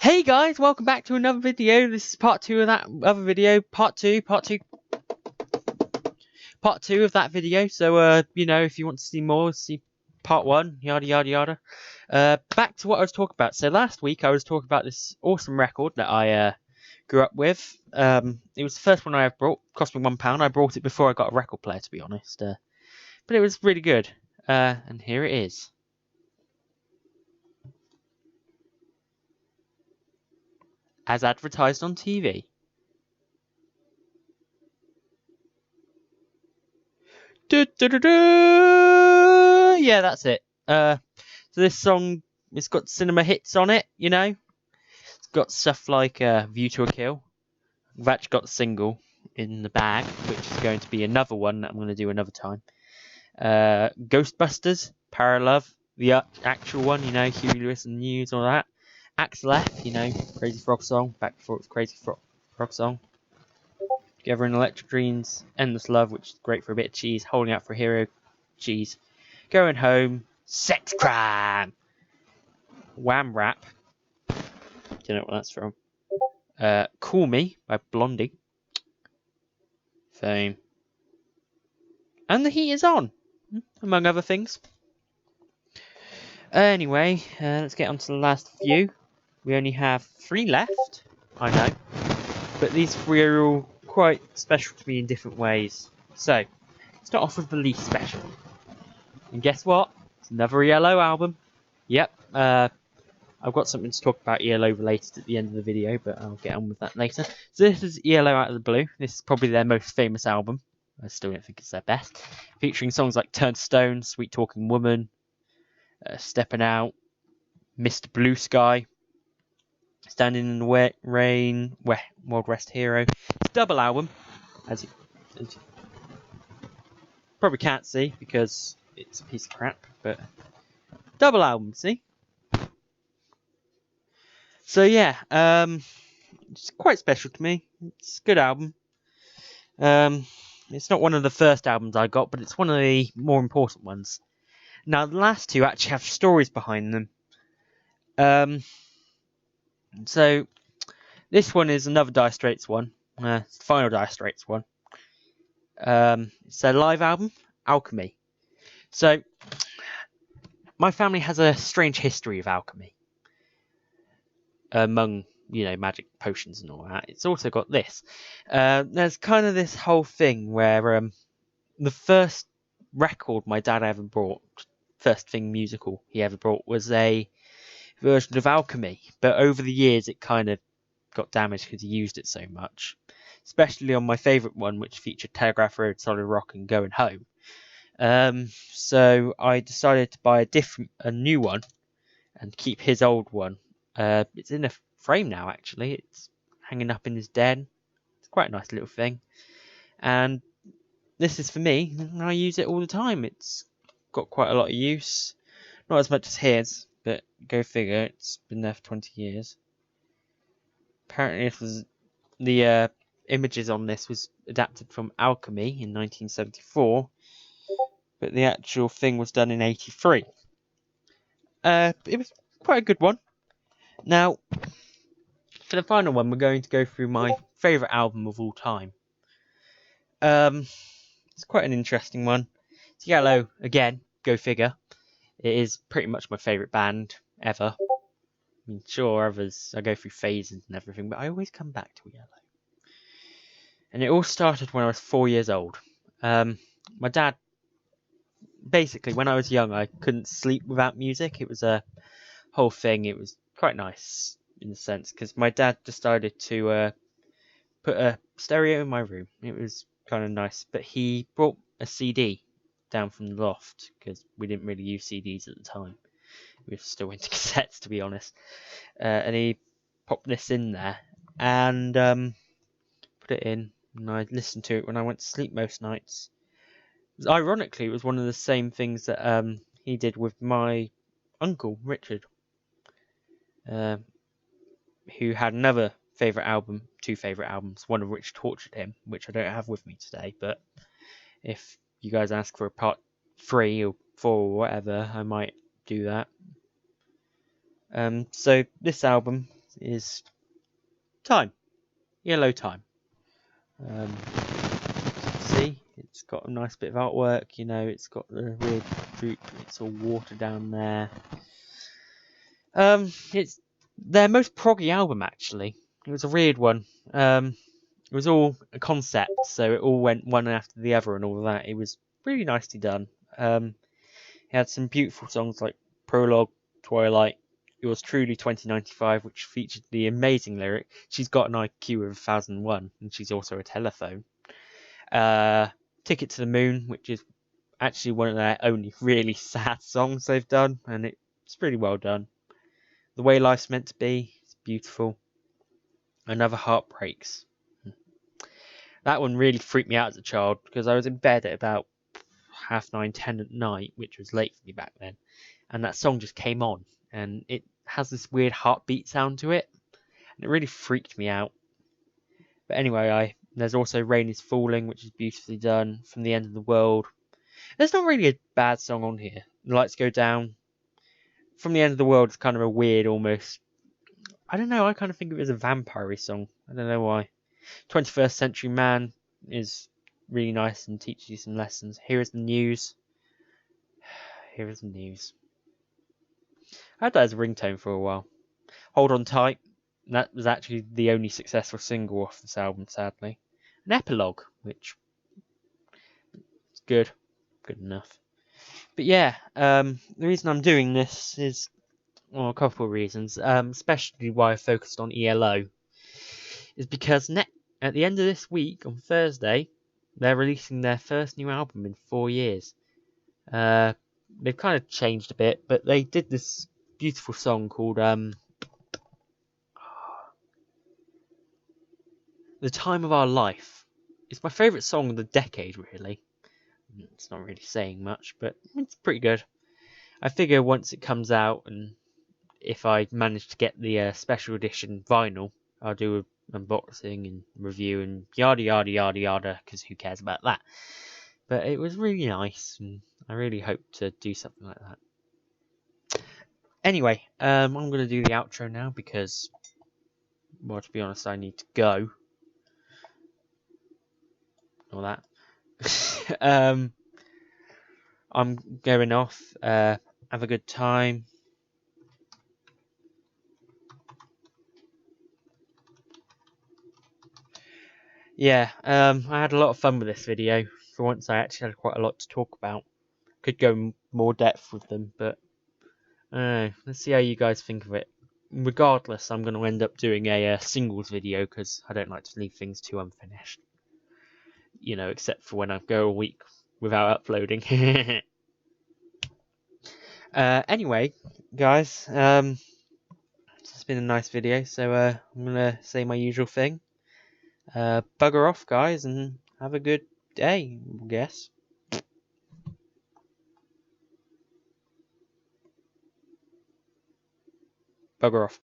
Hey guys, welcome back to another video. This is part 2 of that other video. Part two of that video. So, if you want to see more, see part 1, yada yada yada. Back to what I was talking about. So last week I was talking about this awesome record that I grew up with. It was the first one I ever brought. Cost me £1. I brought it before I got a record player, to be honest. But it was really good. And here it is. As advertised on TV. Yeah, that's it. So this song, it's got cinema hits on it, you know. It's got stuff like View to a Kill. We've actually got the single in the bag, which is going to be another one that I'm going to do another time. Ghostbusters, Paralove, the actual one, you know, Huey Lewis and the News, all that. Axel F, you know, Crazy Frog song, back before it was Crazy Frog song. Together in Electric Dreams, Endless Love, which is great for a bit of cheese, Holding Out for a Hero, cheese. Going Home, Sex Crime. Wham Rap. Don't know what that's from. Call Me by Blondie. Fame. And The Heat Is On, among other things. Anyway, let's get on to the last few. We only have 3 left, I know. But these 3 are all quite special to me in different ways. So, start off with the least special. And guess what? It's another ELO album. Yep, I've got something to talk about ELO related at the end of the video, but I'll get on with that later. So this is ELO Out of the Blue. This is probably their most famous album. I still don't think it's their best. Featuring songs like Turn to Stone, Sweet Talking Woman, Stepping Out, Mr. Blue Sky, Standing in the Rain, World Rest Hero. It's a double album, as you probably can't see because it's a piece of crap, but double album, see? So yeah, it's quite special to me. It's a good album. It's not one of the first albums I got, but it's one of the more important ones. Now, the last 2 actually have stories behind them. So this one is another Dire Straits one. It's the final Dire Straits one. It's their live album, Alchemy. So my family has a strange history of alchemy. Among, magic potions and all that. It's also got this. There's kind of this whole thing where the first record my dad ever brought, first thing musical he ever brought, was a version of Alchemy. But over the years, it kind of got damaged because he used it so much. Especially on my favourite one, which featured Telegraph Road, Solid Rock, and Going Home. So I decided to buy a new one and keep his old one. It's in a frame now, actually. It's hanging up in his den. It's quite a nice little thing. And this is for me. I use it all the time. It's got quite a lot of use. Not as much as his, but go figure. It's been there for 20 years. Apparently, the images on this was adapted from Alchemy in 1974, but the actual thing was done in 83. It was quite a good one. Now, for the final one, we're going to go through my favourite album of all time. It's quite an interesting one. It's ELO again, go figure. It is pretty much my favourite band ever. I mean, sure, others, I go through phases and everything, but I always come back to ELO. And it all started when I was 4 years old. My dad, basically, when I was young, I couldn't sleep without music. It was a whole thing. It was quite nice in a sense, because my dad decided to put a stereo in my room. It was kind of nice, but he brought a CD down from the loft, because we didn't really use CDs at the time. We were still into cassettes, to be honest. And he popped this in there and put it in, and I listened to it when I went to sleep most nights. Ironically, it was one of the same things that he did with my uncle, Richard, who had another two favourite albums, one of which tortured him, which I don't have with me today, but if you guys ask for a part 3 or 4 or whatever, I might do that. So this album is Time. Yellow Time. See, it's got a nice bit of artwork, you know, it's got the weird droop, it's all water down there. It's their most proggy album, actually. It was a weird one. It was all a concept, so it all went one after the other and all of that. It was really nicely done. It had some beautiful songs like Prologue, Twilight, Yours Truly 2095, which featured the amazing lyric, "She's got an IQ of 1001, and she's also a telephone." Ticket to the Moon, which is actually one of their only really sad songs they've done, and it's really well done. The Way Life's Meant to Be, it's beautiful. Another Heart Breaks. That one really freaked me out as a child because I was in bed at about 9:30, 10 at night, which was late for me back then, and that song just came on, and it has this weird heartbeat sound to it, and it really freaked me out. But anyway, there's also Rain is Falling, which is beautifully done. From the End of the World. There's not really a bad song on here. The Lights Go Down. From the End of the World is kind of a weird, almost. I don't know. I kind of think of it as a vampire song. I don't know why. 21st Century Man is really nice and teaches you some lessons. Here is the News. Here is the News. I had that as a ringtone for a while. Hold On Tight. That was actually the only successful single off this album, sadly. An Epilogue, which is good enough. But yeah, the reason I'm doing this is, well, a couple of reasons. Especially why I focused on ELO is because at the end of this week, on Thursday, they're releasing their first new album in 4 years. They've kind of changed a bit, but they did this beautiful song called The Time of Our Life. It's my favourite song of the decade, really. It's not really saying much, but it's pretty good. I figure once it comes out, and if I manage to get the special edition vinyl, I'll do an unboxing and review and yada yada yada yada, because who cares about that? But it was really nice, and I really hope to do something like that. Anyway, I'm going to do the outro now because, well, to be honest, I need to go. All that. I'm going off. Have a good time. Yeah, I had a lot of fun with this video. For once, I actually had quite a lot to talk about. Could go more depth with them, but I don't know. Let's see how you guys think of it. Regardless, I'm going to end up doing a singles video because I don't like to leave things too unfinished. You know, except for when I go a week without uploading. Anyway, guys, it's been a nice video, so I'm going to say my usual thing. Bugger off, guys, and have a good day, I guess. Bugger off.